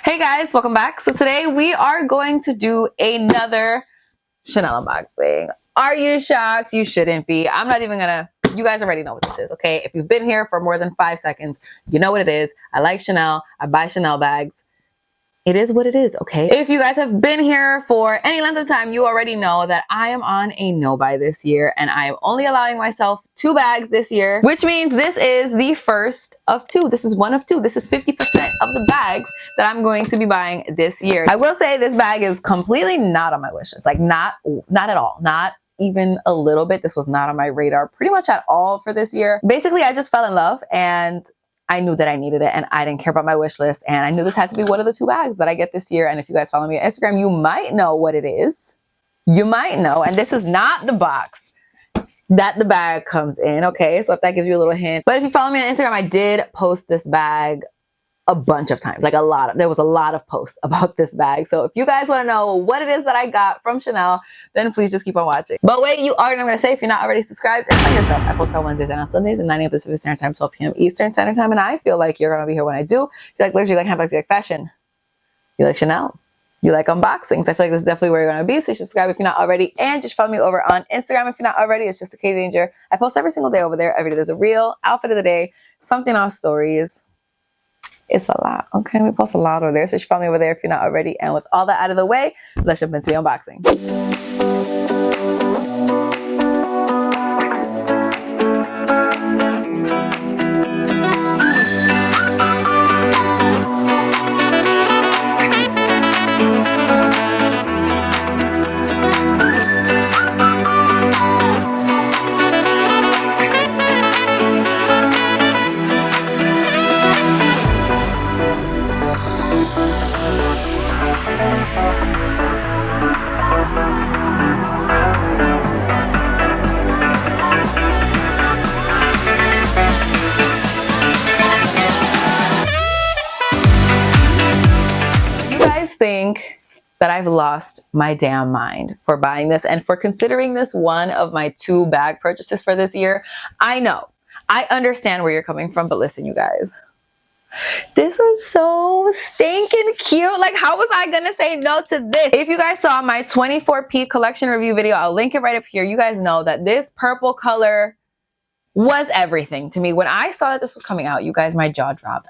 Hey guys, welcome back. So today we are going to do another Chanel unboxing. Are you shocked? You shouldn't be. I'm not even gonna, you guys already know what this is, okay? If you've been here for more than 5 seconds, you know what it is. I like Chanel, I buy Chanel bags. It is what it is, okay? If you guys have been here for any length of time, you already know that I am on a no-buy this year, and I am only allowing myself 2 bags this year, which means this is the first of 2. This is one of 2. This is 50% of the bags that I'm going to be buying this year. I will say this bag is completely not on my wish list. Like not at all. Not even a little bit. This was not on my radar pretty much at all for this year. Basically, I just fell in love and I knew that I needed it and I didn't care about my wish list. And I knew this had to be one of the 2 bags that I get this year. And if you guys follow me on Instagram, you might know what it is. You might know. And this is not the box that the bag comes in. Okay, so if that gives you a little hint. But if you follow me on Instagram, I did post this bag a bunch of times, like there was a lot of posts about this bag. So if you guys want to know what it is that I got from Chanel, then please just keep on watching. But wait, you are, and I'm going to say, if you're not already subscribed, and tell yourself, I post on Wednesdays and on Sundays at 9 a.m. Pacific Standard Time, 12 p.m. Eastern Standard Time, and I feel like you're going to be here when I do. If you like luxury, you like handbags, you like fashion, you like Chanel, you like unboxings, I feel like this is definitely where you're going to be. So you should subscribe if you're not already, and just follow me over on Instagram if you're not already. It's just a Katie Danger. I post every single day over there. Every day there's a reel, outfit of the day, something on stories. It's a lot, okay? We post a lot over there, so you should follow me over there if you're not already. And with all that out of the way, let's jump into the unboxing. Think that I've lost my damn mind for buying this and for considering this one of my 2 bag purchases for this year. I know, I understand where you're coming from, but listen, you guys, this is so stinking cute. Like, how was I gonna say no to this? If you guys saw my 24P collection review video, I'll link it right up here. You guys know that this purple color was everything to me. When I saw that this was coming out, you guys, my jaw dropped.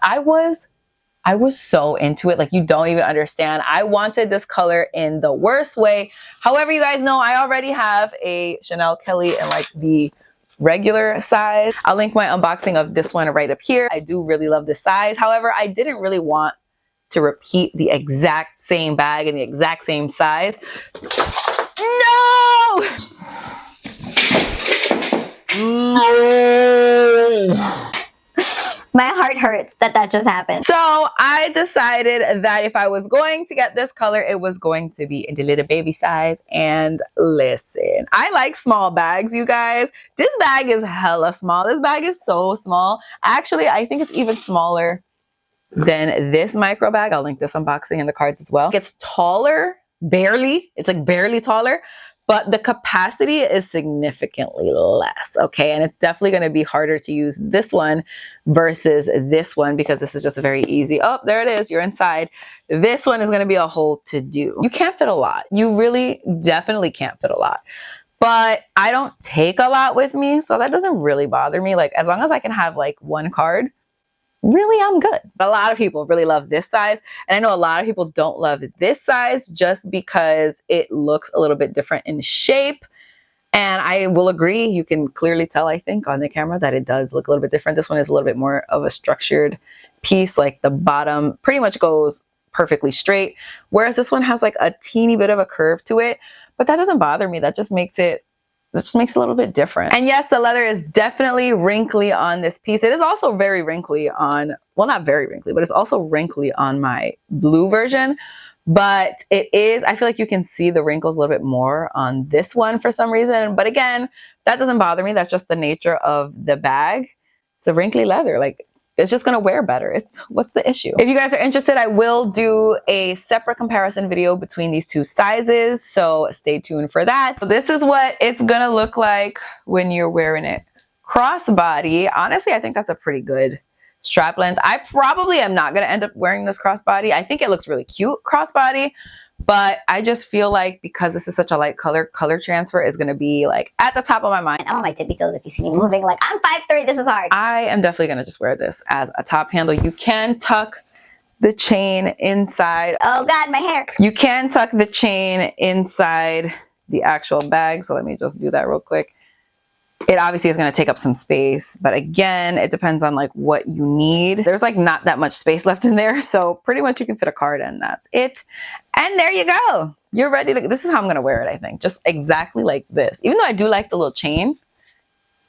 I was so into it, like you don't even understand. I wanted this color in the worst way. However, you guys know I already have a Chanel Kelly in like the regular size. I'll link my unboxing of this one right up here. I do really love this size. However, I didn't really want to repeat the exact same bag in the exact same size. No! My heart hurts that just happened. So I decided that if I was going to get this color, it was going to be in the little baby size. And listen, I like small bags, you guys. This bag is hella small. This bag is so small. Actually, I think it's even smaller than this micro bag. I'll link this unboxing in the cards as well. It's taller, barely. It's like barely taller. But the capacity is significantly less, okay? And it's definitely going to be harder to use this one versus this one because this is just a very easy, oh, there it is, you're inside. This one is going to be a whole to-do. You can't fit a lot. You really definitely can't fit a lot. But I don't take a lot with me, so that doesn't really bother me. Like, as long as I can have like 1 card, really, I'm good. But a lot of people really love this size. And I know a lot of people don't love this size just because it looks a little bit different in shape. And I will agree, you can clearly tell, I think, on the camera that it does look a little bit different. This one is a little bit more of a structured piece. Like the bottom pretty much goes perfectly straight. Whereas this one has like a teeny bit of a curve to it. But that doesn't bother me. That just makes it a little bit different. And yes, the leather is definitely wrinkly on this piece. It is also very wrinkly on, well, not very wrinkly, but it's also wrinkly on my blue version. But it is, I feel like you can see the wrinkles a little bit more on this one for some reason. But again, that doesn't bother me. That's just the nature of the bag. It's a wrinkly leather. Like, it's just gonna wear better. What's the issue? If you guys are interested, I will do a separate comparison video between these 2 sizes, so stay tuned for that. So this is what it's gonna look like when you're wearing it crossbody. Honestly, I think that's a pretty good strap length. I probably am not going to end up wearing this crossbody. I think it looks really cute crossbody, but I just feel like because this is such a light color, color transfer is going to be like at the top of my mind. I'm on my tippy toes if you see me moving. Like, I'm 5'3", this is hard. I am definitely going to just wear this as a top handle. You can tuck the chain inside. Oh God, my hair. You can tuck the chain inside the actual bag. So let me just do that real quick. It obviously is going to take up some space, but again, it depends on like what you need. There's like not that much space left in there. So pretty much you can fit a card and that's it. And there you go. You're ready to, this is how I'm going to wear it, I think. Just exactly like this. Even though I do like the little chain.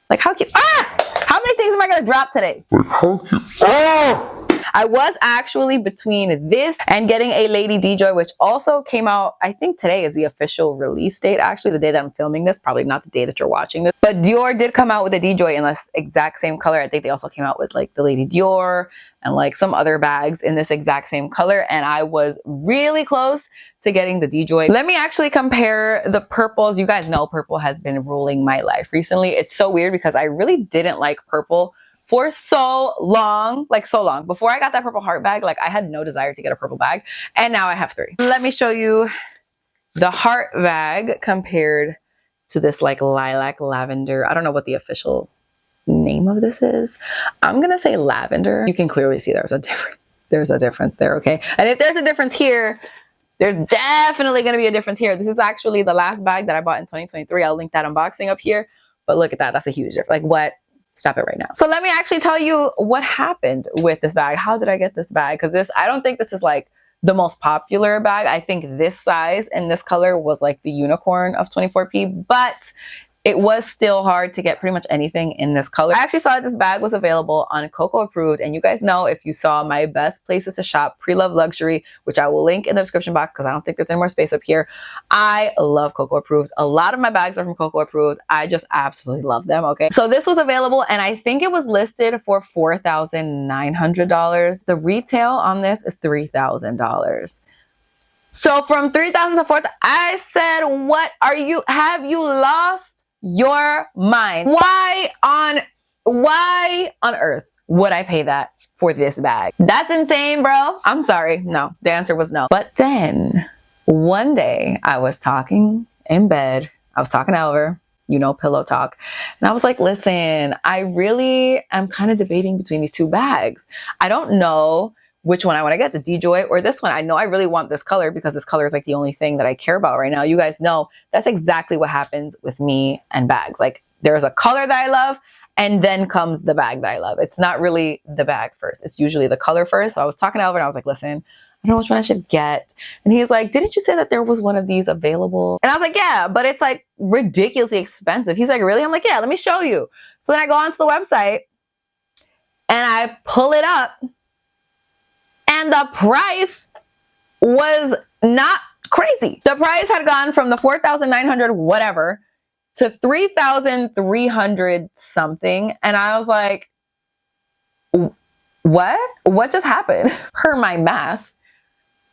Like how cute. Ah! How many things am I going to drop today? Like how cute. Ah! I was actually between this and getting a Lady D-Joy, which also came out, I think today is the official release date, actually, the day that I'm filming this, probably not the day that you're watching this. But Dior did come out with a D-Joy in this exact same color. I think they also came out with like the Lady Dior and like some other bags in this exact same color. And I was really close to getting the D-Joy. Let me actually compare the purples. You guys know purple has been ruling my life recently. It's so weird because I really didn't like purple for so long, like so long. Before I got that purple heart bag, like I had no desire to get a purple bag. And now I have 3. Let me show you the heart bag compared to this like lilac lavender. I don't know what the official name of this is. I'm gonna say lavender. You can clearly see there's a difference. There's a difference there, okay? And if there's a difference here, there's definitely gonna be a difference here. This is actually the last bag that I bought in 2023. I'll link that unboxing up here. But look at that, that's a huge difference. Like what? Stop it right now. So let me actually tell you what happened with this bag. How did I get this bag? Because this, I don't think this is like the most popular bag. I think this size and this color was like the unicorn of 24P, but it was still hard to get pretty much anything in this color. I actually saw that this bag was available on Coco Approved. And you guys know, if you saw my best places to shop, Pre-Love Luxury, which I will link in the description box because I don't think there's any more space up here. I love Coco Approved. A lot of my bags are from Coco Approved. I just absolutely love them, okay? So this was available and I think it was listed for $4,900. The retail on this is $3,000. So from $3,000 to $4,000, I said, what are you, have you lost your mind? Why on earth would I pay that for this bag? That's insane, bro. I'm sorry. No, the answer was no. But then one day I was talking in bed. I was talking to Elver, you know, pillow talk. And I was like, listen, I really am kind of debating between these 2 bags. I don't know which one I want to get, the D-Joy or this one. I know I really want this color because this color is like the only thing that I care about right now. You guys know that's exactly what happens with me and bags. Like there's a color that I love and then comes the bag that I love. It's not really the bag first. It's usually the color first. So I was talking to Elvin and I was like, listen, I don't know which one I should get. And he's like, didn't you say that there was one of these available? And I was like, yeah, but it's like ridiculously expensive. He's like, really? I'm like, yeah, let me show you. So then I go onto the website and I pull it up. And the price was not crazy. The price had gone from the $4,900 whatever to $3,300 something. And I was like, what? What just happened? Per my math,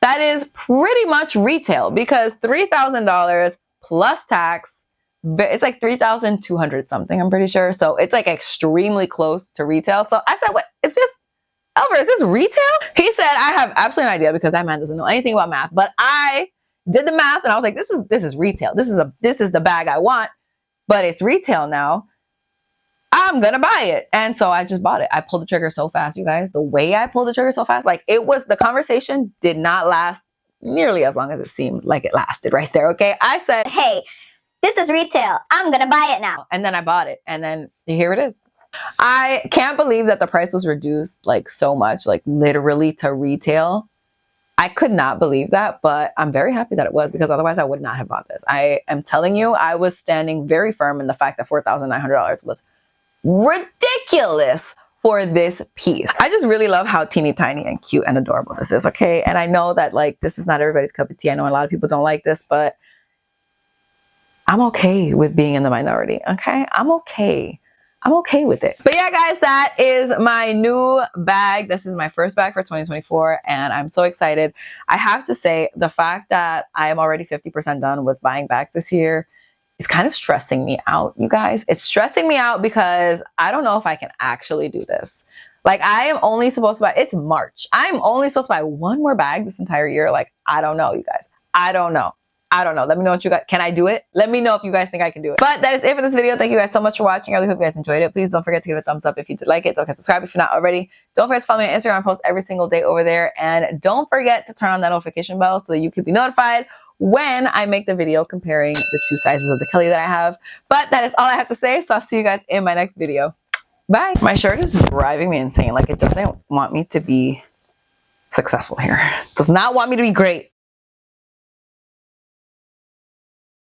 that is pretty much retail because $3,000 plus tax, it's like 3,200 something, I'm pretty sure. So it's like extremely close to retail. So I said, what? It's just, Elver, is this retail? He said, I have absolutely no idea because that man doesn't know anything about math. But I did the math and I was like, this is retail. This is the bag I want, but it's retail now. I'm gonna buy it. And so I just bought it. I pulled the trigger so fast, you guys. The way I pulled the trigger so fast, like it was, the conversation did not last nearly as long as it seemed like it lasted right there. Okay. I said, hey, this is retail. I'm gonna buy it now. And then I bought it. And then here it is. I can't believe that the price was reduced like so much, like literally to retail. I could not believe that, but I'm very happy that it was because otherwise I would not have bought this. I am telling you, I was standing very firm in the fact that $4,900 was ridiculous for this piece. I just really love how teeny tiny and cute and adorable this is, okay? And I know that like this is not everybody's cup of tea. I know a lot of people don't like this, but I'm okay with being in the minority, okay? I'm okay with it. But yeah, guys, that is my new bag. This is my first bag for 2024 and I'm so excited. I have to say the fact that I am already 50% done with buying bags this year is kind of stressing me out, you guys. It's stressing me out because I don't know if I can actually do this. Like, I am only supposed to buy, it's March. I'm only supposed to buy one more bag this entire year. Like, I don't know, you guys. I don't know. Let me know what you guys, can I do it? Let me know if you guys think I can do it. But that is it for this video. Thank you guys so much for watching. I really hope you guys enjoyed it. Please don't forget to give it a thumbs up if you did like it. Don't forget to subscribe if you're not already. Don't forget to follow me on Instagram. I post every single day over there. And don't forget to turn on that notification bell so that you can be notified when I make the video comparing the two sizes of the Kelly that I have. But that is all I have to say. So I'll see you guys in my next video. Bye. My shirt is driving me insane. Like, it doesn't want me to be successful here. It does not want me to be great.